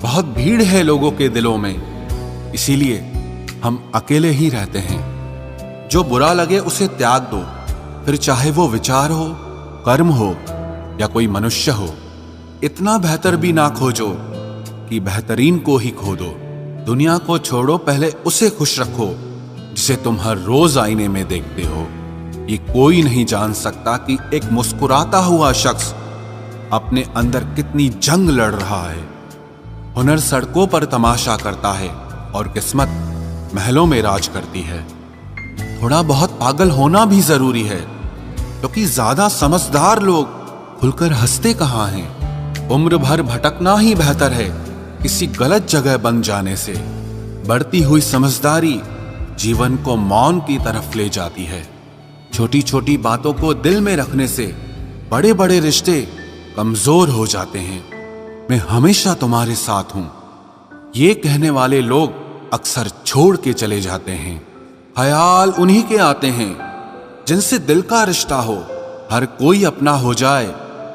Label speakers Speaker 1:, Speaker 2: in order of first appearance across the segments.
Speaker 1: बहुत भीड़ है लोगों के दिलों में, इसीलिए हम अकेले ही रहते हैं। जो बुरा लगे उसे त्याग दो, फिर चाहे वो विचार हो, कर्म हो या कोई मनुष्य हो। इतना बेहतर भी ना खोजो कि बेहतरीन को ही खो दो। दुनिया को छोड़ो, पहले उसे खुश रखो जिसे तुम हर रोज आईने में देखते हो। ये कोई नहीं जान सकता कि एक मुस्कुराता हुआ शख्स अपने अंदर कितनी जंग लड़ रहा है। हुनर सड़कों पर तमाशा करता है और किस्मत महलों में राज करती है। थोड़ा बहुत पागल होना भी जरूरी है, क्योंकि ज्यादा समझदार लोग खुलकर हंसते कहाँ हैं। उम्र भर भटकना ही बेहतर है किसी गलत जगह बन जाने से। बढ़ती हुई समझदारी जीवन को मौन की तरफ ले जाती है। छोटी छोटी बातों को दिल में रखने से बड़े बड़े रिश्ते कमजोर हो जाते हैं। मैं हमेशा तुम्हारे साथ हूं, ये कहने वाले लोग अक्सर छोड़ के चले जाते हैं। ख्याल उन्हीं के आते हैं जिनसे दिल का रिश्ता हो। हर कोई अपना हो जाए,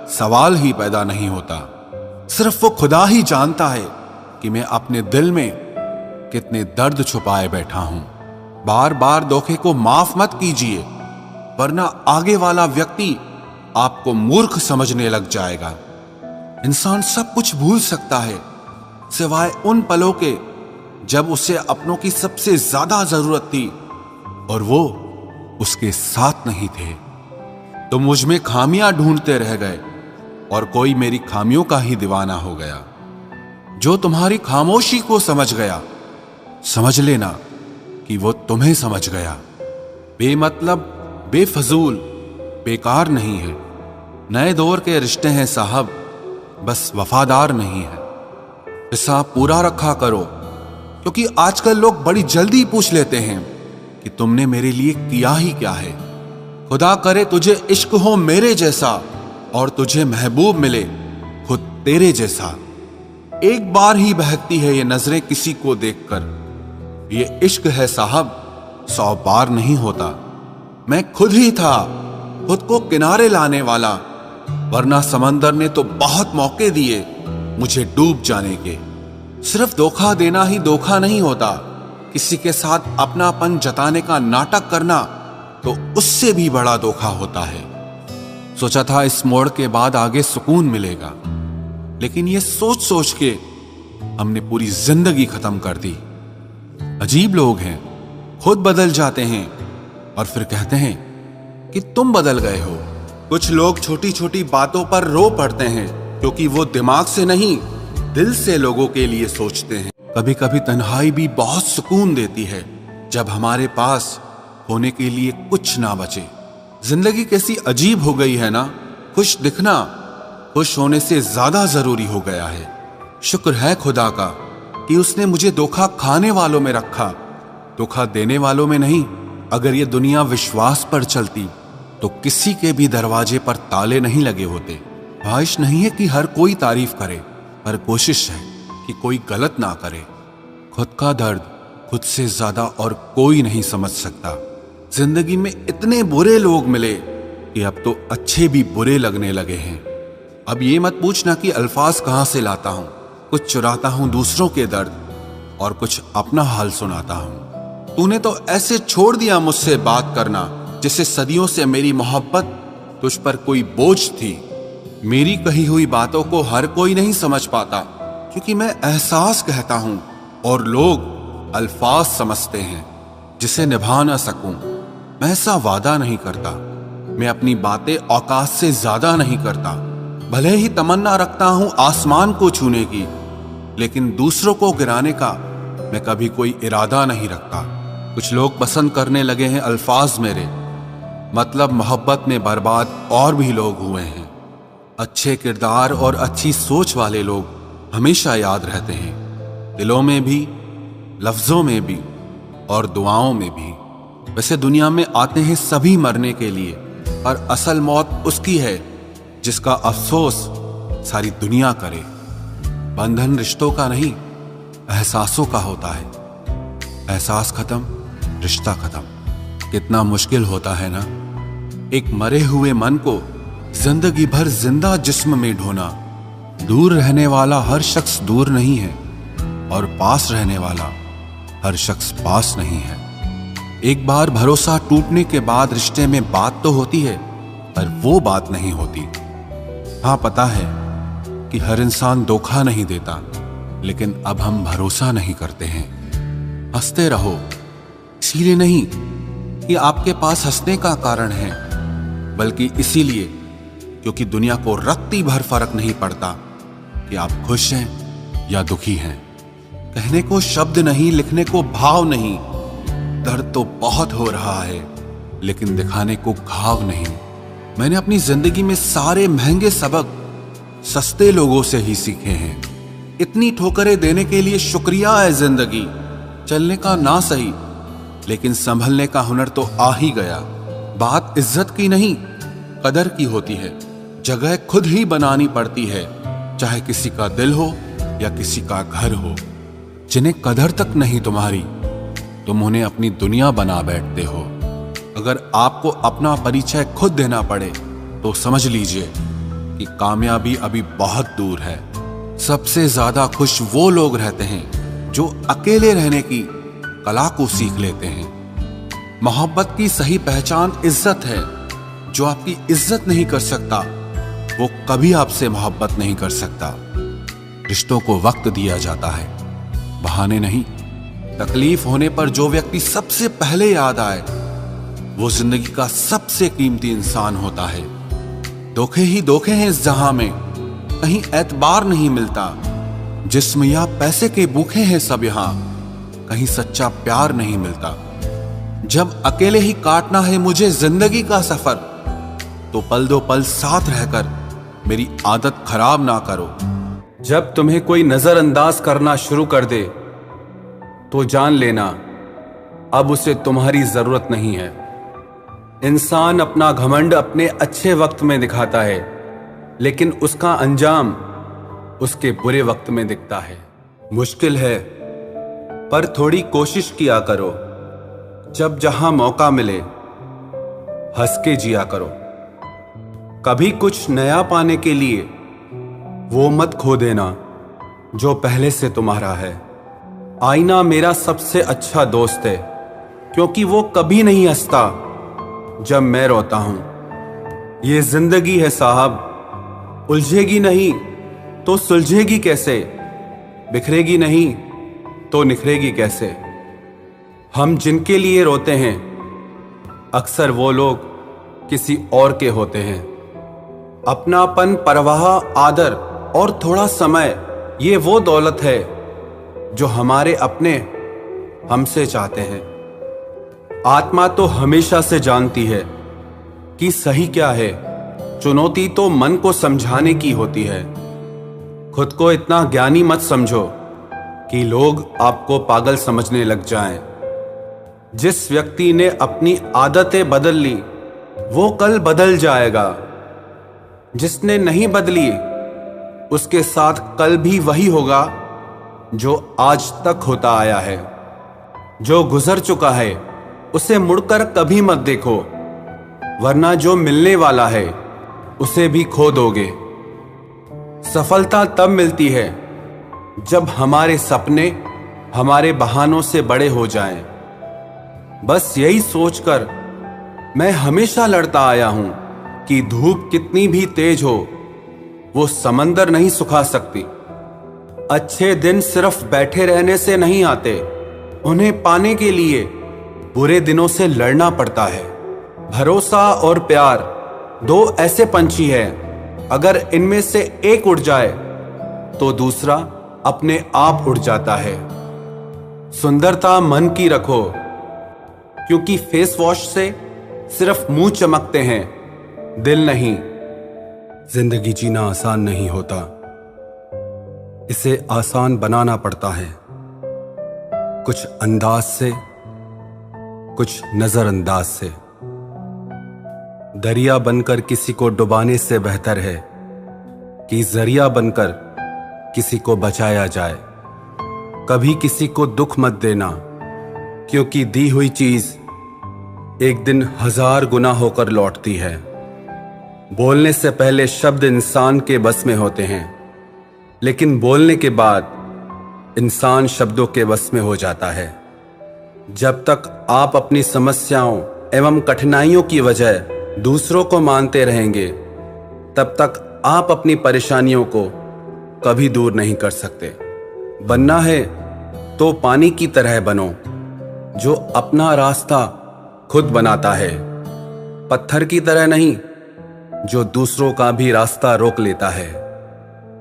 Speaker 1: सवाल ही पैदा नहीं होता। सिर्फ वो खुदा ही जानता है कि मैं अपने दिल में कितने दर्द छुपाए बैठा हूं। बार बार धोखे को माफ मत कीजिए, वरना आगे वाला व्यक्ति आपको मूर्ख समझने लग जाएगा। इंसान सब कुछ भूल सकता है सिवाय उन पलों के जब उसे अपनों की सबसे ज्यादा जरूरत थी और वो उसके साथ नहीं थे। तुम मुझ में खामियां ढूंढते रह गए और कोई मेरी खामियों का ही दीवाना हो गया। जो तुम्हारी खामोशी को समझ गया, समझ लेना कि वो तुम्हें समझ गया। बेमतलब, बेफजूल, बेकार नहीं है। नए दौर के रिश्ते हैं साहब, बस वफादार नहीं है। हिसाब पूरा रखा करो, क्योंकि आजकल लोग बड़ी जल्दी पूछ लेते हैं कि तुमने मेरे लिए किया ही क्या है। खुदा करे तुझे इश्क हो मेरे जैसा और तुझे महबूब मिले खुद तेरे जैसा। एक बार ही बहकती है ये नजरें किसी को देखकर। ये इश्क है साहब, 100 बार नहीं होता। मैं खुद ही था खुद को किनारे लाने वाला, वरना समंदर ने तो बहुत मौके दिए मुझे डूब जाने के। सिर्फ धोखा देना ही धोखा नहीं होता, किसी के साथ अपनापन जताने का नाटक करना तो उससे भी बड़ा धोखा होता है। सोचा था इस मोड़ के बाद आगे सुकून मिलेगा, लेकिन ये सोच सोच के हमने पूरी जिंदगी खत्म कर दी। अजीब लोग हैं, खुद बदल जाते हैं और फिर कहते हैं कि तुम बदल गए हो। कुछ लोग छोटी छोटी बातों पर रो पड़ते हैं, क्योंकि वो दिमाग से नहीं दिल से लोगों के लिए सोचते हैं। कभी कभी तन्हाई भी बहुत सुकून देती है, जब हमारे पास होने के लिए कुछ ना बचे। जिंदगी कैसी अजीब हो गई है ना। खुश दिखना खुश होने से ज्यादा जरूरी हो गया है। शुक्र है खुदा का कि उसने मुझे धोखा खाने वालों में रखा, धोखा देने वालों में नहीं। अगर ये दुनिया विश्वास पर चलती तो किसी के भी दरवाजे पर ताले नहीं लगे होते। ख्वाहिश नहीं है कि हर कोई तारीफ करे, पर कोशिश है कि कोई गलत ना करे। खुद का दर्द खुद से ज्यादा और कोई नहीं समझ सकता। जिंदगी में इतने बुरे लोग मिले कि अब तो अच्छे भी बुरे लगने लगे हैं। अब ये मत पूछना कि अल्फाज कहां से लाता हूं। कुछ चुराता हूं दूसरों के दर्द और कुछ अपना हाल सुनाता हूं। तूने तो ऐसे छोड़ दिया मुझसे बात करना जैसे सदियों से मेरी मोहब्बत तुझ पर कोई बोझ थी। मेरी कही हुई बातों को हर कोई नहीं समझ पाता, क्योंकि मैं एहसास कहता हूं और लोग अल्फाज समझते हैं जिसे निभा ना सकूं। मैं ऐसा वादा नहीं करता, मैं अपनी बातें औकात से ज्यादा नहीं करता। भले ही तमन्ना रखता हूं आसमान को छूने की, लेकिन दूसरों को गिराने का मैं कभी कोई इरादा नहीं रखता। कुछ लोग पसंद करने लगे हैं अल्फाज मेरे, मतलब मोहब्बत में बर्बाद और भी लोग हुए हैं। अच्छे किरदार और अच्छी सोच वाले लोग हमेशा याद रहते हैं, दिलों में भी, लफ्जों में भी और दुआओं में भी। वैसे दुनिया में आते हैं सभी मरने के लिए, पर असल मौत उसकी है जिसका अफसोस सारी दुनिया करे। बंधन रिश्तों का नहीं, एहसासों का होता है। एहसास खत्म, रिश्ता खत्म। कितना मुश्किल होता है ना, एक मरे हुए मन को जिंदगी भर जिंदा जिस्म में ढोना। दूर रहने वाला हर शख्स दूर नहीं है और पास रहने वाला हर शख्स पास नहीं है। एक बार भरोसा टूटने के बाद रिश्ते में बात तो होती है, पर वो बात नहीं होती। हाँ, पता है कि हर इंसान धोखा नहीं देता, लेकिन अब हम भरोसा नहीं करते हैं। हंसते रहो, इसीलिए नहीं कि आपके पास हंसने का कारण है, बल्कि इसीलिए क्योंकि दुनिया को रत्ती भर फर्क नहीं पड़ता कि आप खुश हैं या दुखी हैं। कहने को शब्द नहीं, लिखने को भाव नहीं। दर्द तो बहुत हो रहा है, लेकिन दिखाने को घाव नहीं। मैंने अपनी जिंदगी में सारे महंगे सबक सस्ते लोगों से ही सीखे हैं। इतनी ठोकरें देने के लिए शुक्रिया है जिंदगी। चलने का ना सही, लेकिन संभलने का हुनर तो आ ही गया। बात इज्जत की नहीं, कदर की होती है। जगह खुद ही बनानी पड़ती है, चाहे किसी का दिल हो या किसी का घर हो। जिन्हें कदर तक नहीं तुम्हारी, तुम उन्हें अपनी दुनिया बना बैठते हो। अगर आपको अपना परिचय खुद देना पड़े तो समझ लीजिए कि कामयाबी अभी बहुत दूर है। सबसे ज्यादा खुश वो लोग रहते हैं जो अकेले रहने की कला को सीख लेते हैं। मोहब्बत की सही पहचान इज्जत है। जो आपकी इज्जत नहीं कर सकता, वो कभी आपसे मोहब्बत नहीं कर सकता। रिश्तों को वक्त दिया जाता है, बहाने नहीं। तकलीफ होने पर जो व्यक्ति सबसे पहले याद आए, वो जिंदगी का सबसे कीमती इंसान होता है। धोखे ही धोखे हैं इस जहां में, कहीं एतबार नहीं मिलता। जिस्म या पैसे के भूखे हैं सब यहां, कहीं सच्चा प्यार नहीं मिलता। जब अकेले ही काटना है मुझे जिंदगी का सफर, तो पल दो पल साथ रहकर मेरी आदत खराब ना करो।
Speaker 2: जब तुम्हें कोई नजरअंदाज करना शुरू कर दे, तो जान लेना अब उसे तुम्हारी जरूरत नहीं है। इंसान अपना घमंड अपने अच्छे वक्त में दिखाता है, लेकिन उसका अंजाम उसके बुरे वक्त में दिखता है। मुश्किल है, पर थोड़ी कोशिश किया करो। जब जहां मौका मिले, हंस के जिया करो। कभी कुछ नया पाने के लिए वो मत खो देना जो पहले से तुम्हारा है। आईना मेरा सबसे अच्छा दोस्त है, क्योंकि वो कभी नहीं हंसता जब मैं रोता हूं। ये जिंदगी है साहब, उलझेगी नहीं तो सुलझेगी कैसे, बिखरेगी नहीं तो निखरेगी कैसे। हम जिनके लिए रोते हैं, अक्सर वो लोग किसी और के होते हैं। अपनापन, परवाह, आदर और थोड़ा समय, ये वो दौलत है जो हमारे अपने हमसे चाहते हैं। आत्मा तो हमेशा से जानती है कि सही क्या है। चुनौती तो मन को समझाने की होती है। खुद को इतना ज्ञानी मत समझो कि लोग आपको पागल समझने लग जाएं। जिस व्यक्ति ने अपनी आदतें बदल ली, वो कल बदल जाएगा। जिसने नहीं बदली, उसके साथ कल भी वही होगा जो आज तक होता आया है। जो गुजर चुका है, उसे मुड़कर कभी मत देखो, वरना जो मिलने वाला है उसे भी खो दोगे। सफलता तब मिलती है जब हमारे सपने हमारे बहानों से बड़े हो जाएं। बस यही सोचकर मैं हमेशा लड़ता आया हूं कि धूप कितनी भी तेज हो, वो समंदर नहीं सुखा सकती। अच्छे दिन सिर्फ बैठे रहने से नहीं आते, उन्हें पाने के लिए बुरे दिनों से लड़ना पड़ता है। भरोसा और प्यार दो ऐसे पंछी हैं, अगर इनमें से एक उड़ जाए तो दूसरा अपने आप उड़ जाता है। सुंदरता मन की रखो, क्योंकि फेस वॉश से सिर्फ मुंह चमकते हैं, दिल नहीं। जिंदगी जीना आसान नहीं होता, इसे आसान बनाना पड़ता है। कुछ अंदाज से, कुछ नजरअंदाज से। दरिया बनकर किसी को डुबाने से बेहतर है कि जरिया बनकर किसी को बचाया जाए। कभी किसी को दुख मत देना, क्योंकि दी हुई चीज एक दिन 1000 गुना होकर लौटती है। बोलने से पहले शब्द इंसान के बस में होते हैं, लेकिन बोलने के बाद इंसान शब्दों के वश में हो जाता है। जब तक आप अपनी समस्याओं एवं कठिनाइयों की वजह दूसरों को मानते रहेंगे, तब तक आप अपनी परेशानियों को कभी दूर नहीं कर सकते। बनना है तो पानी की तरह बनो, जो अपना रास्ता खुद बनाता है, पत्थर की तरह नहीं, जो दूसरों का भी रास्ता रोक लेता है।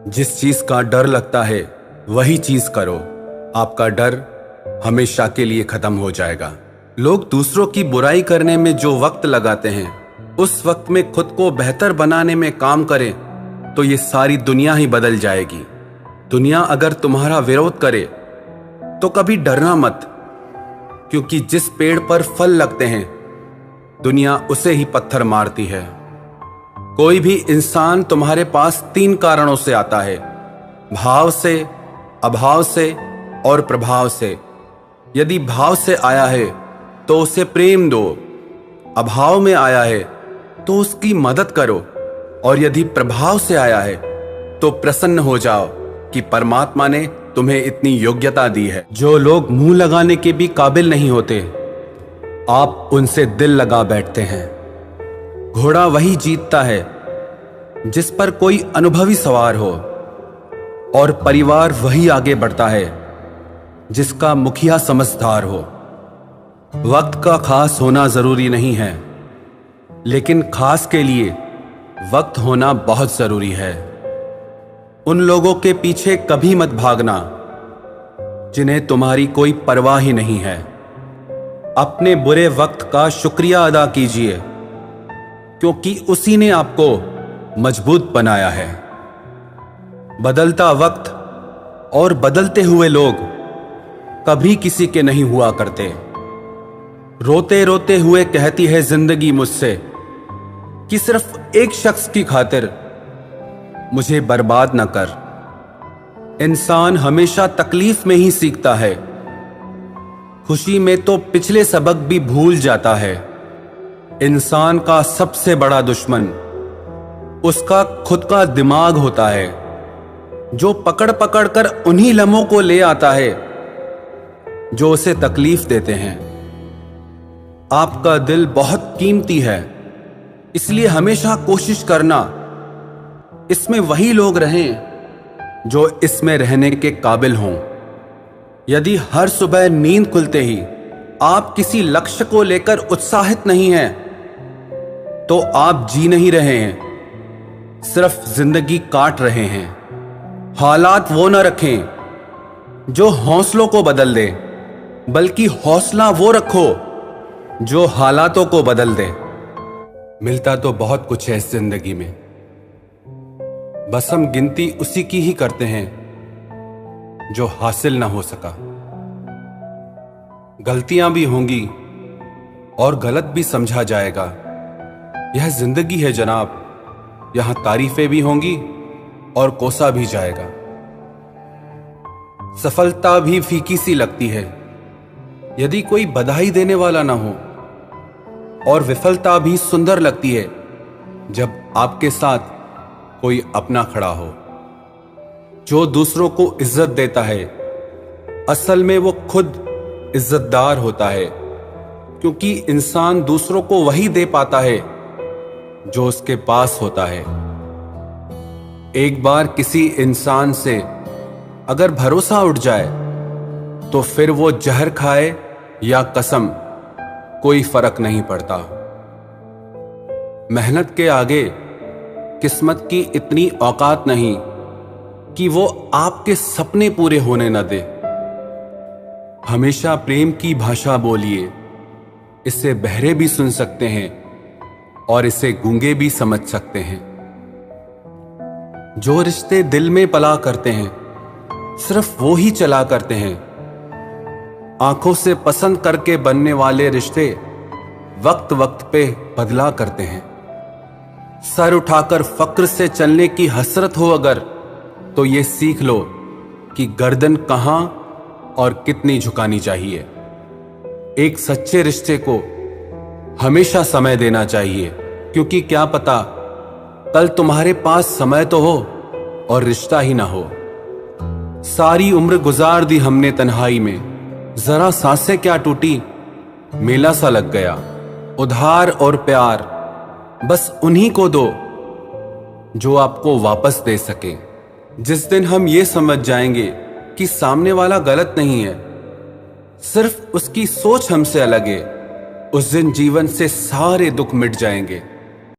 Speaker 2: जिस चीज का डर लगता है वही चीज करो, आपका डर हमेशा के लिए खत्म हो जाएगा। लोग दूसरों की बुराई करने में जो वक्त लगाते हैं, उस वक्त में खुद को बेहतर बनाने में काम करें तो ये सारी दुनिया ही बदल जाएगी। दुनिया अगर तुम्हारा विरोध करे तो कभी डरना मत, क्योंकि जिस पेड़ पर फल लगते हैं दुनिया उसे ही पत्थर मारती है। कोई भी इंसान तुम्हारे पास 3 कारणों से आता है, भाव से, अभाव से और प्रभाव से। यदि भाव से आया है तो उसे प्रेम दो, अभाव में आया है तो उसकी मदद करो, और यदि प्रभाव से आया है तो प्रसन्न हो जाओ कि परमात्मा ने तुम्हें इतनी योग्यता दी है। जो लोग मुंह लगाने के भी काबिल नहीं होते, आप उनसे दिल लगा बैठते हैं। घोड़ा वही जीतता है जिस पर कोई अनुभवी सवार हो, और परिवार वही आगे बढ़ता है जिसका मुखिया समझदार हो। वक्त का खास होना जरूरी नहीं है, लेकिन खास के लिए वक्त होना बहुत जरूरी है। उन लोगों के पीछे कभी मत भागना जिन्हें तुम्हारी कोई परवाह ही नहीं है। अपने बुरे वक्त का शुक्रिया अदा कीजिए, क्योंकि उसी ने आपको मजबूत बनाया है। बदलता वक्त और बदलते हुए लोग कभी किसी के नहीं हुआ करते। रोते रोते हुए कहती है जिंदगी मुझसे कि सिर्फ एक शख्स की खातिर मुझे बर्बाद न कर। इंसान हमेशा तकलीफ में ही सीखता है, खुशी में तो पिछले सबक भी भूल जाता है। इंसान का सबसे बड़ा दुश्मन उसका खुद का दिमाग होता है, जो पकड़ पकड़ कर उन्हीं लम्हों को ले आता है जो उसे तकलीफ देते हैं। आपका दिल बहुत कीमती है, इसलिए हमेशा कोशिश करना इसमें वही लोग रहें जो इसमें रहने के काबिल हों। यदि हर सुबह नींद खुलते ही आप किसी लक्ष्य को लेकर उत्साहित नहीं हैं, तो आप जी नहीं रहे हैं, सिर्फ जिंदगी काट रहे हैं। हालात वो न रखें जो हौसलों को बदल दे, बल्कि हौसला वो रखो जो हालातों को बदल दे। मिलता तो बहुत कुछ है इस जिंदगी में, बस हम गिनती उसी की ही करते हैं जो हासिल ना हो सका। गलतियां भी होंगी और गलत भी समझा जाएगा। यह जिंदगी है जनाब, यहां तारीफें भी होंगी और कोसा भी जाएगा। सफलता भी फीकी सी लगती है यदि कोई बधाई देने वाला ना हो, और विफलता भी सुंदर लगती है जब आपके साथ कोई अपना खड़ा हो। जो दूसरों को इज्जत देता है, असल में वो खुद इज्जतदार होता है, क्योंकि इंसान दूसरों को वही दे पाता है जो उसके पास होता है। एक बार किसी इंसान से अगर भरोसा उठ जाए तो फिर वो जहर खाए या कसम, कोई फर्क नहीं पड़ता। मेहनत के आगे किस्मत की इतनी औकात नहीं कि वो आपके सपने पूरे होने न दे। हमेशा प्रेम की भाषा बोलिए, इसे बहरे भी सुन सकते हैं और इसे गूंगे भी समझ सकते हैं। जो रिश्ते दिल में पला करते हैं, सिर्फ वो ही चला करते हैं। आंखों से पसंद करके बनने वाले रिश्ते वक्त वक्त पे बदला करते हैं। सर उठाकर फक्र से चलने की हसरत हो अगर, तो ये सीख लो कि गर्दन कहां और कितनी झुकानी चाहिए। एक सच्चे रिश्ते को हमेशा समय देना चाहिए, क्योंकि क्या पता कल तुम्हारे पास समय तो हो और रिश्ता ही ना हो। सारी उम्र गुजार दी हमने तन्हाई में, जरा सांसें क्या टूटी, मेला सा लग गया। उधार और प्यार बस उन्हीं को दो जो आपको वापस दे सके। जिस दिन हम ये समझ जाएंगे कि सामने वाला गलत नहीं है, सिर्फ उसकी सोच हमसे अलग है, उस दिन जीवन से सारे दुख मिट जाएंगे।